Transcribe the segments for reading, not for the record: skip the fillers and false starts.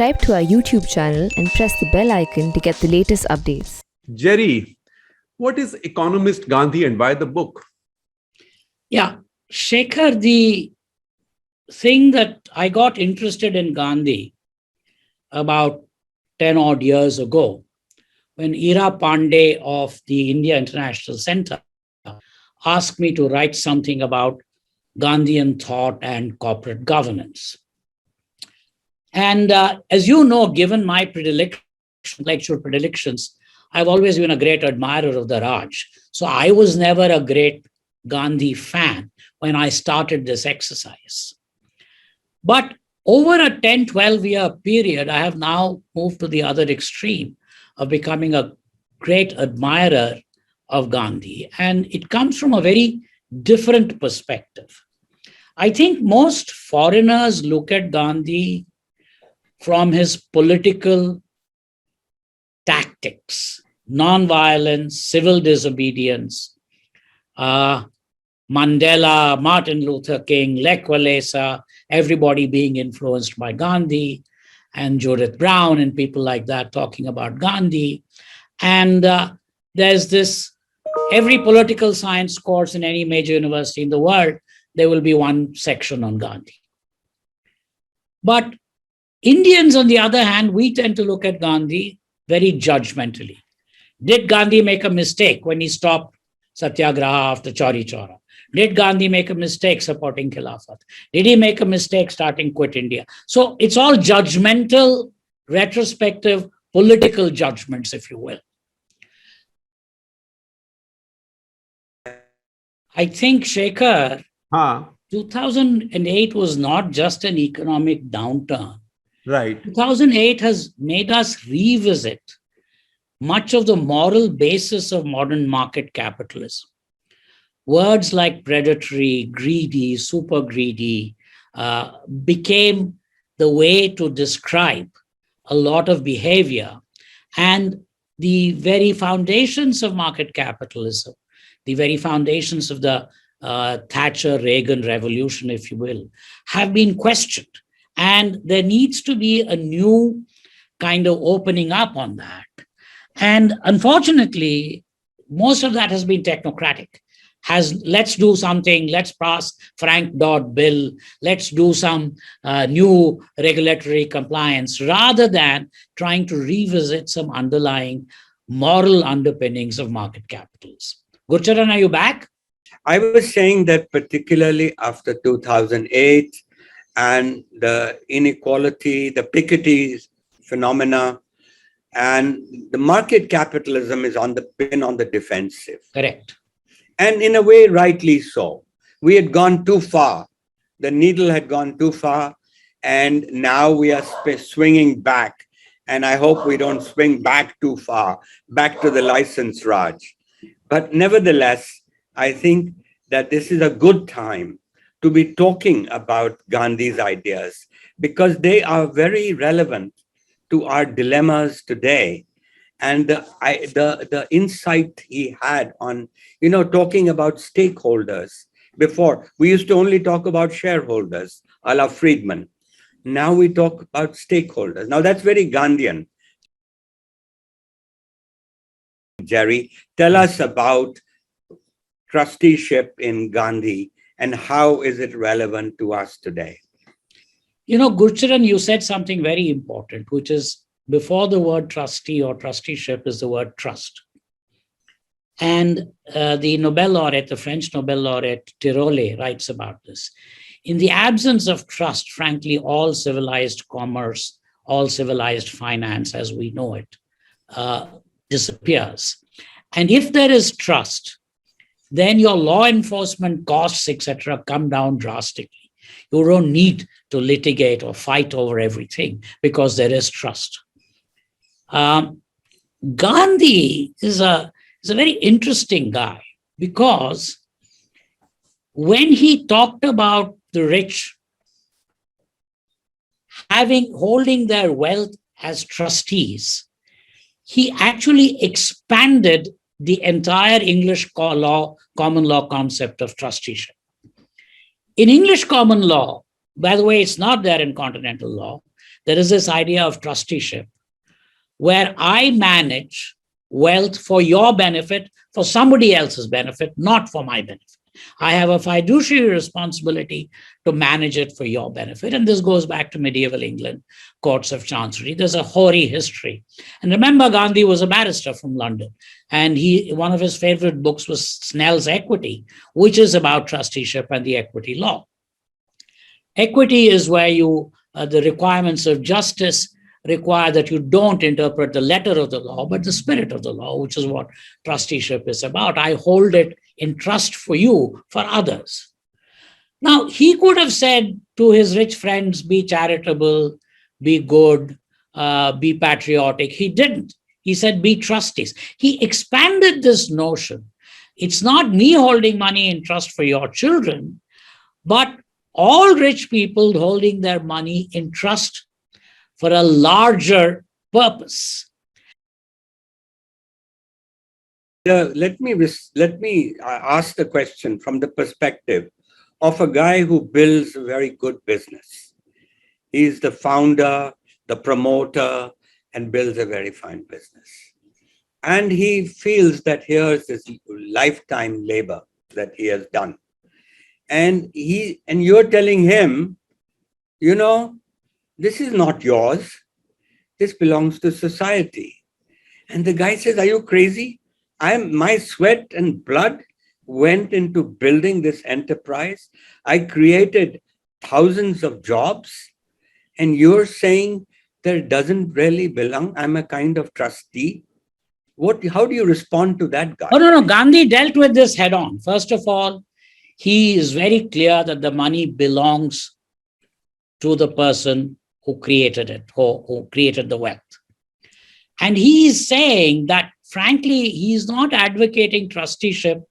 subscribe to our YouTube channel and press the bell icon to get the latest updates. Jerry, what is economist Gandhi and why the book? Yeah, Shekhar, the thing that I got interested in Gandhi about 10 odd years ago, when Ira Pandey of the India International Center asked me to write something about Gandhian thought and corporate governance. And as you know, given my intellectual predilections, I've always been a great admirer of the Raj. So I was never a great Gandhi fan when I started this exercise. But over a 10, 12-year period, I have now moved to the other extreme of becoming a great admirer of Gandhi. And it comes from a very different perspective. I think most foreigners look at Gandhi from his political tactics, nonviolence, civil disobedience, Mandela, Martin Luther King, Lech Walesa, everybody being influenced by Gandhi, and Judith Brown and people like that talking about Gandhi. And there's this, every political science course in any major university in the world, there will be one section on Gandhi. But Indians, on the other hand, we tend to look at Gandhi very judgmentally. Did Gandhi make a mistake when he stopped Satyagraha after Chauri Chaura? Did Gandhi make a mistake supporting Khilafat? Did he make a mistake starting Quit India? So it's all judgmental, retrospective, political judgments, if you will. I think, Shekhar, 2008 was not just an economic downturn. Right. 2008 has made us revisit much of the moral basis of modern market capitalism. Words like predatory, greedy, super greedy became the way to describe a lot of behavior. And the very foundations of market capitalism, the very foundations of the Thatcher-Reagan revolution, if you will, have been questioned. And there needs to be a new kind of opening up on that. And unfortunately, most of that has been technocratic. Let's do something, let's pass Frank Dodd bill, let's do some new regulatory compliance, rather than trying to revisit some underlying moral underpinnings of market capitalism. Gurcharan, are you back? I was saying that particularly after 2008 and the inequality, the Piketty phenomena, and the market capitalism is been on the defensive. Correct. And in a way, rightly so. We had gone too far. The needle had gone too far, and now we are swinging back. And I hope we don't swing back too far, back to the license Raj. But nevertheless, I think that this is a good time to be talking about Gandhi's ideas, because they are very relevant to our dilemmas today. And the insight he had on, talking about stakeholders. Before, we used to only talk about shareholders, a la Friedman. Now we talk about stakeholders. Now that's very Gandhian. Jerry, tell us about trusteeship in Gandhi and how is it relevant to us today? Gurcharan, you said something very important, which is before the word trustee or trusteeship is the word trust. And the Nobel laureate, the French Nobel laureate Tirole writes about this. In the absence of trust, frankly, all civilized commerce, all civilized finance as we know it, disappears. And if there is trust, then your law enforcement costs, etc., come down drastically. You don't need to litigate or fight over everything because there is trust. Gandhi is a very interesting guy, because when he talked about the rich holding their wealth as trustees, he actually expanded the entire English common law concept of trusteeship. In English common law, by the way, it's not there in continental law, there is this idea of trusteeship, where I manage wealth for your benefit, for somebody else's benefit, not for my benefit. I have a fiduciary responsibility to manage it for your benefit. And this goes back to medieval England, courts of chancery. There's a hoary history. And remember, Gandhi was a barrister from London. And one of his favorite books was Snell's Equity, which is about trusteeship and the equity law. Equity is where the requirements of justice require that you don't interpret the letter of the law, but the spirit of the law, which is what trusteeship is about. I hold it in trust for you, for others. Now, he could have said to his rich friends, be charitable, be good, be patriotic. He didn't. He said, be trustees. He expanded this notion. It's not me holding money in trust for your children, but all rich people holding their money in trust for a larger purpose. Let me ask the question from the perspective of a guy who builds a very good business. He's the founder, the promoter, and builds a very fine business. And he feels that here's his lifetime labor that he has done. And you're telling him, this is not yours. This belongs to society. And the guy says, are you crazy? My sweat and blood went into building this enterprise. I created thousands of jobs. And you're saying that it doesn't really belong. I'm a kind of trustee. How do you respond to that guy? Oh, no. Gandhi dealt with this head on. First of all, he is very clear that the money belongs to the person who created it, who created the wealth. And he is saying that, frankly, he's not advocating trusteeship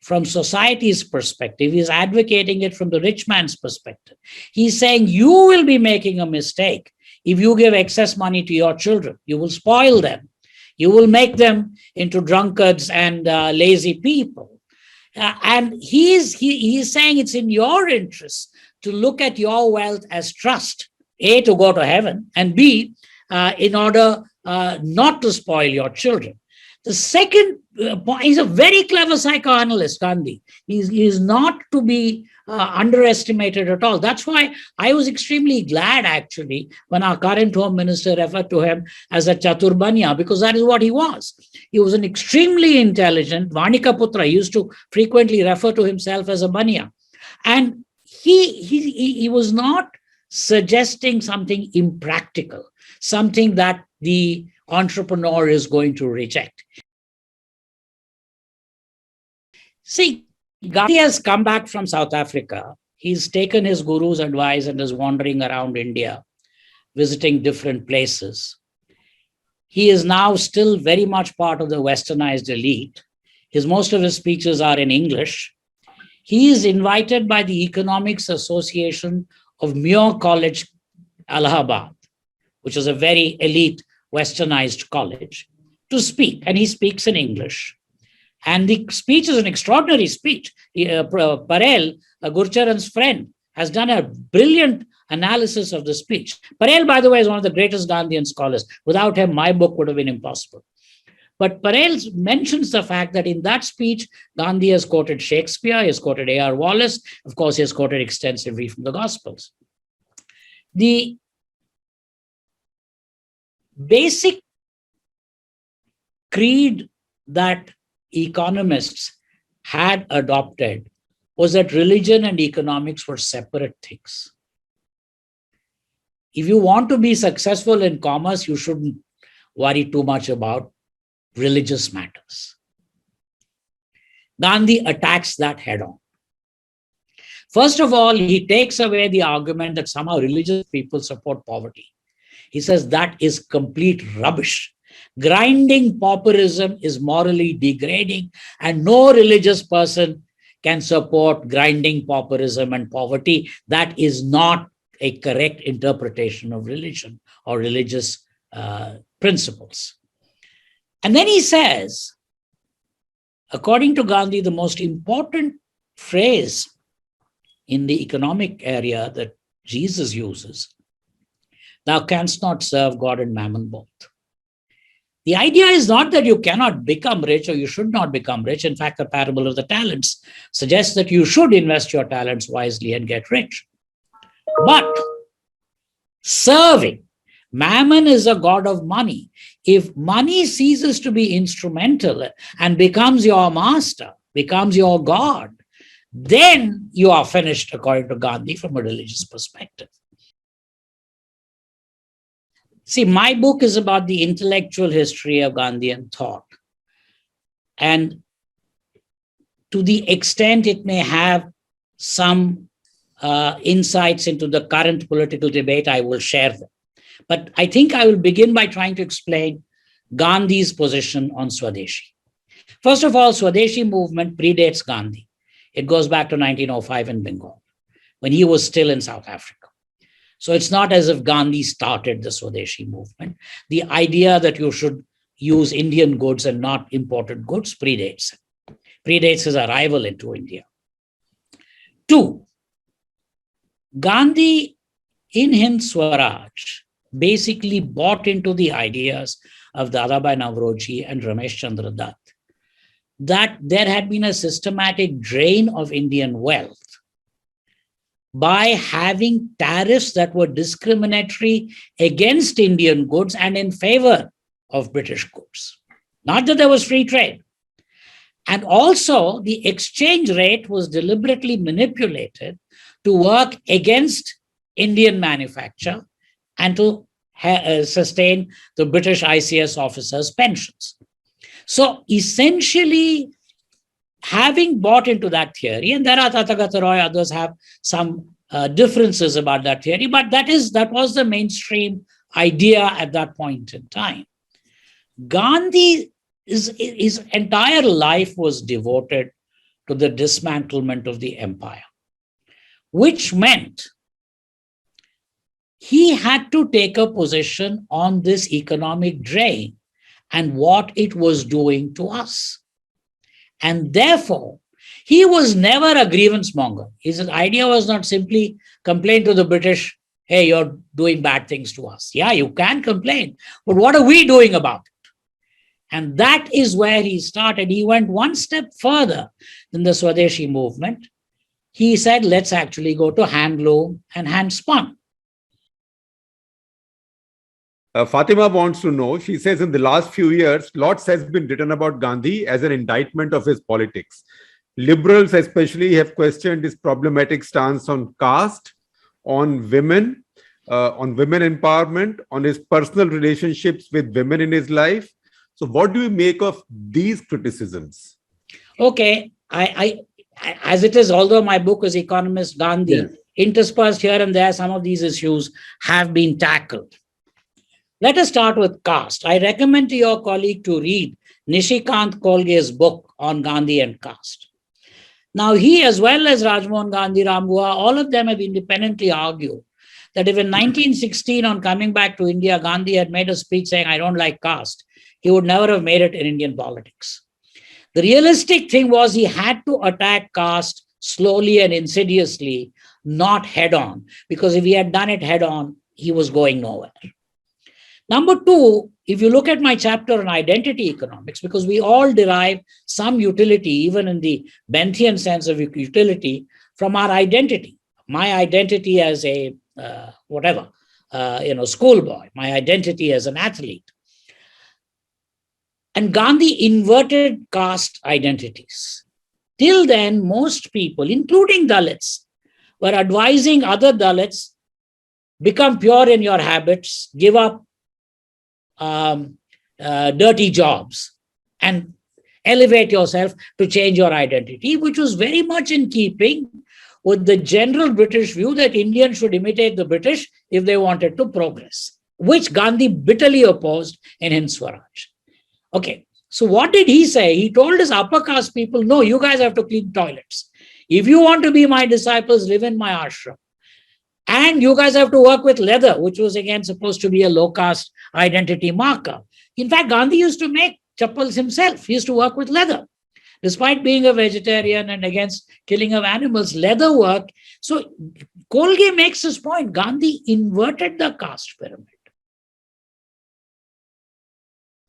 from society's perspective. He's advocating it from the rich man's perspective. He's saying you will be making a mistake if you give excess money to your children. You will spoil them. You will make them into drunkards and lazy people. And he's saying it's in your interest to look at your wealth as trust, A, to go to heaven, and B, in order not to spoil your children. The second point, he's a very clever psychoanalyst, Gandhi. He's not to be underestimated at all. That's why I was extremely glad, actually, when our current Home Minister referred to him as a Chaturbanya, because that is what he was. He was an extremely intelligent Vanikaputra. He used to frequently refer to himself as a Banya. And he was not suggesting something impractical, something that the entrepreneur is going to reject. See, Gandhi has come back from South Africa. He's taken his guru's advice and is wandering around India, visiting different places. He is now still very much part of the westernized elite. Most of his speeches are in English. He is invited by the Economics Association of Muir College, Allahabad, which is a very elite westernized college, to speak. And he speaks in English. And the speech is an extraordinary speech. Parel, Gurcharan's friend, has done a brilliant analysis of the speech. Parel, by the way, is one of the greatest Gandhian scholars. Without him, my book would have been impossible. But Parel mentions the fact that in that speech, Gandhi has quoted Shakespeare, he has quoted A.R. Wallace, of course, he has quoted extensively from the Gospels. The basic creed that economists had adopted was that religion and economics were separate things. If you want to be successful in commerce, you shouldn't worry too much about religious matters. Gandhi attacks that head on. First of all, he takes away the argument that somehow religious people support poverty. He says that is complete rubbish. Grinding pauperism is morally degrading, and no religious person can support grinding pauperism and poverty. That is not a correct interpretation of religion or religious principles. And then he says, according to Gandhi, the most important phrase in the economic area that Jesus uses, thou canst not serve God and mammon both. The idea is not that you cannot become rich or you should not become rich. In fact, the parable of the talents suggests that you should invest your talents wisely and get rich. But serving, mammon is a god of money. If money ceases to be instrumental and becomes your master, becomes your god, then you are finished, according to Gandhi, from a religious perspective. See, my book is about the intellectual history of Gandhian thought. And to the extent it may have some insights into the current political debate, I will share them. But I think I will begin by trying to explain Gandhi's position on Swadeshi. First of all, Swadeshi movement predates Gandhi. It goes back to 1905 in Bengal, when he was still in South Africa. So it's not as if Gandhi started the Swadeshi movement. The idea that you should use Indian goods and not imported goods predates his arrival into India. 2, Gandhi in Hind Swaraj basically bought into the ideas of Dadabhai Naoroji and Ramesh Chandra Dutt that there had been a systematic drain of Indian wealth by having tariffs that were discriminatory against Indian goods and in favor of British goods. Not that there was free trade. And also, the exchange rate was deliberately manipulated to work against Indian manufacture and to sustain the British ICS officers' pensions. So essentially, having bought into that theory, and there are Tathagata Roy, others have some differences about that theory, but that was the mainstream idea at that point in time. Gandhi, his entire life was devoted to the dismantlement of the empire, which meant he had to take a position on this economic drain and what it was doing to us. And therefore, he was never a grievance monger. His idea was not simply complain to the British, hey, you're doing bad things to us. Yeah, you can complain, but what are we doing about it? And that is where he started. He went one step further than the Swadeshi movement. He said, let's actually go to handloom and hand spun. Fatima wants to know, she says, in the last few years, lots has been written about Gandhi as an indictment of his politics. Liberals especially have questioned his problematic stance on caste, on women empowerment, on his personal relationships with women in his life. So what do you make of these criticisms? Okay, I as it is, although my book is Economist Gandhi, yes, interspersed here and there, some of these issues have been tackled. Let us start with caste. I recommend to your colleague to read Nishikant Kolge's book on Gandhi and caste. Now, he, as well as Rajmohan Gandhi, Ram Guha, all of them have independently argued that if in 1916, on coming back to India, Gandhi had made a speech saying, I don't like caste, he would never have made it in Indian politics. The realistic thing was he had to attack caste slowly and insidiously, not head on, because if he had done it head on, he was going nowhere. Number 2, if you look at my chapter on identity economics, because we all derive some utility, even in the Benthian sense of utility, from our identity. My identity as a schoolboy, my identity as an athlete. And Gandhi inverted caste identities. Till then, most people, including Dalits, were advising other Dalits, become pure in your habits, give up dirty jobs and elevate yourself to change your identity, which was very much in keeping with the general British view that Indians should imitate the British if they wanted to progress, which Gandhi bitterly opposed in Hind Swaraj. Okay, so what did he say? He told his upper caste people, no, you guys have to clean toilets. If you want to be my disciples, live in my ashram. And you guys have to work with leather, which was again supposed to be a low caste identity marker. In fact, Gandhi used to make chappals himself. He used to work with leather. despite being a vegetarian and against killing of animals, leather work. So Kolge makes this point. Gandhi inverted the caste pyramid.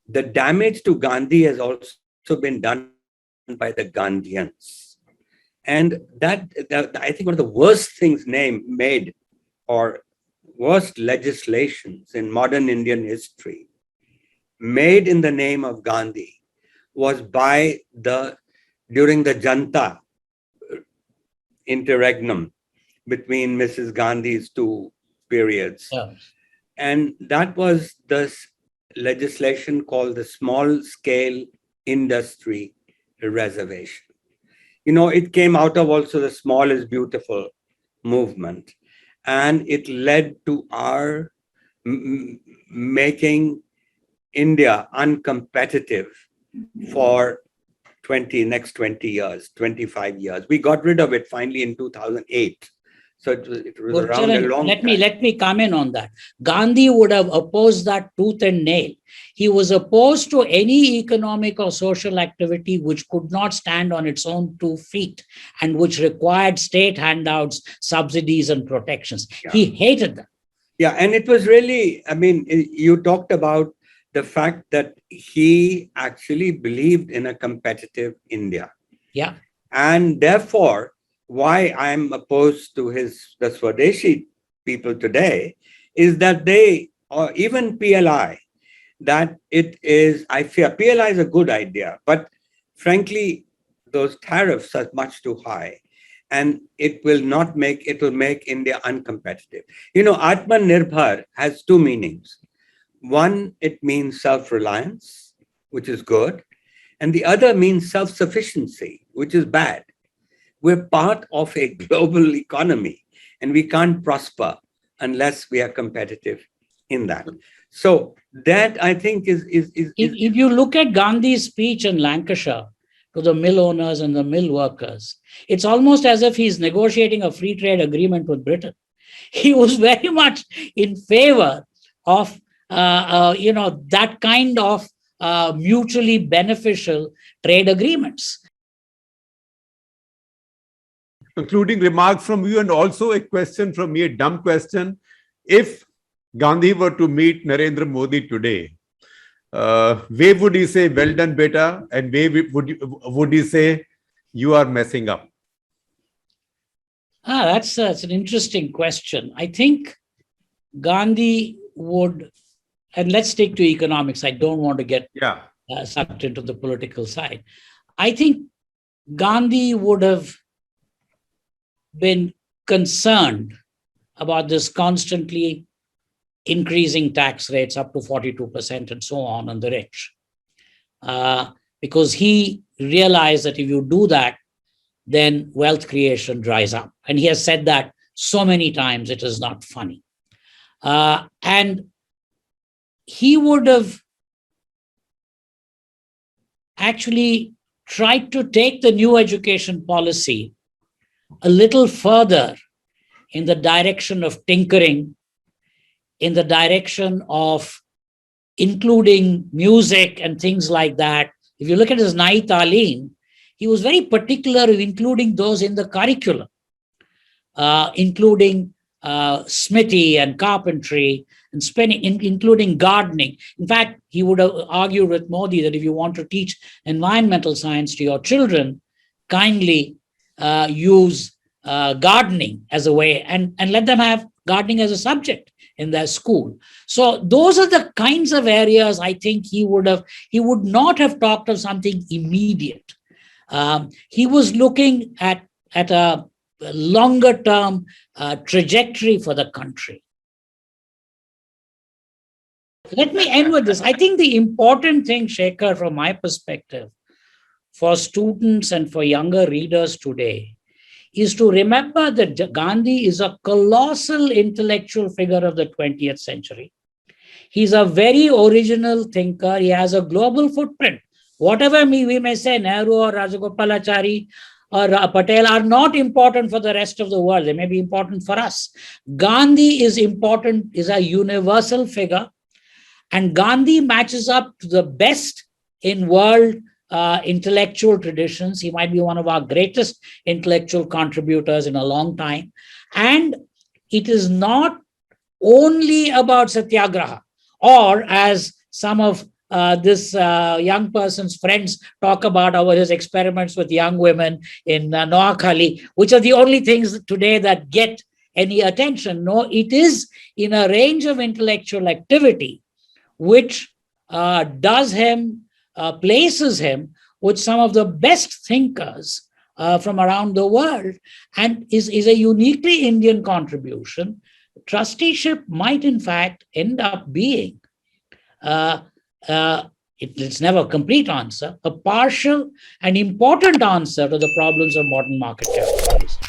The damage to Gandhi has also been done by the Gandhians. And that I think one of the worst things made, or worst legislations in modern Indian history, made in the name of Gandhi, was during the Janta interregnum between Mrs. Gandhi's two periods. Yeah. And that was the legislation called the Small Scale Industry Reservation. It came out of also the Small is Beautiful movement. And it led to our making India uncompetitive for next 20 years, 25 years. We got rid of it finally in 2008. So it was around a long time. Let me come in on that. Gandhi would have opposed that tooth and nail. He was opposed to any economic or social activity which could not stand on its own 2 feet and which required state handouts, subsidies, and protections. Yeah. He hated them. Yeah, and it was really, you talked about the fact that he actually believed in a competitive India. Yeah. And therefore, why I'm opposed to the Swadeshi people today is that they, or even PLI, that I fear PLI is a good idea, but frankly, those tariffs are much too high and it will make India uncompetitive. Atmanirbhar has 2 meanings. One, it means self-reliance, which is good. And the other means self-sufficiency, which is bad. We're part of a global economy and we can't prosper unless we are competitive in that. So that I think is if you look at Gandhi's speech in Lancashire to the mill owners and the mill workers, it's almost as if he's negotiating a free trade agreement with Britain. He was very much in favor of that kind of mutually beneficial trade agreements. Concluding remarks from you, and also a question from me, a dumb question. If Gandhi were to meet Narendra Modi today, where would he say, "Well done, beta," and where would he say, "You are messing up"? That's an interesting question. I think Gandhi would, and let's stick to economics. I don't want to get sucked into the political side. I think Gandhi would have been concerned about this constantly increasing tax rates up to 42% and so on the rich. Because he realized that if you do that, then wealth creation dries up. And he has said that so many times, it is not funny. And he would have actually tried to take the new education policy a little further in the direction of tinkering, in the direction of including music and things like that. If you look at his Nai Taaleem, he was very particular in including those in the curriculum, including smithy and carpentry and spinning, including gardening. In fact, he would have argued with Modi that if you want to teach environmental science to your children, kindly use gardening as a way and let them have gardening as a subject in their school. So those are the kinds of areas I think he would not have talked of something immediate. He was looking at a longer term trajectory for the country. Let me end with this. I think the important thing, Shekhar, from my perspective, for students and for younger readers today, is to remember that Gandhi is a colossal intellectual figure of the 20th century. He's a very original thinker. He has a global footprint. Whatever we may say, Nehru or Rajagopalachari or Patel are not important for the rest of the world. They may be important for us. Gandhi is important, is a universal figure. And Gandhi matches up to the best in world intellectual traditions. He might be one of our greatest intellectual contributors in a long time. And it is not only about satyagraha, or as some of this young person's friends talk about his experiments with young women in Noakhali, which are the only things today that get any attention. No, it is in a range of intellectual activity which places him with some of the best thinkers from around the world, and is a uniquely Indian contribution. Trusteeship might in fact end up being, it's never a complete answer, a partial and important answer to the problems of modern market capitalism.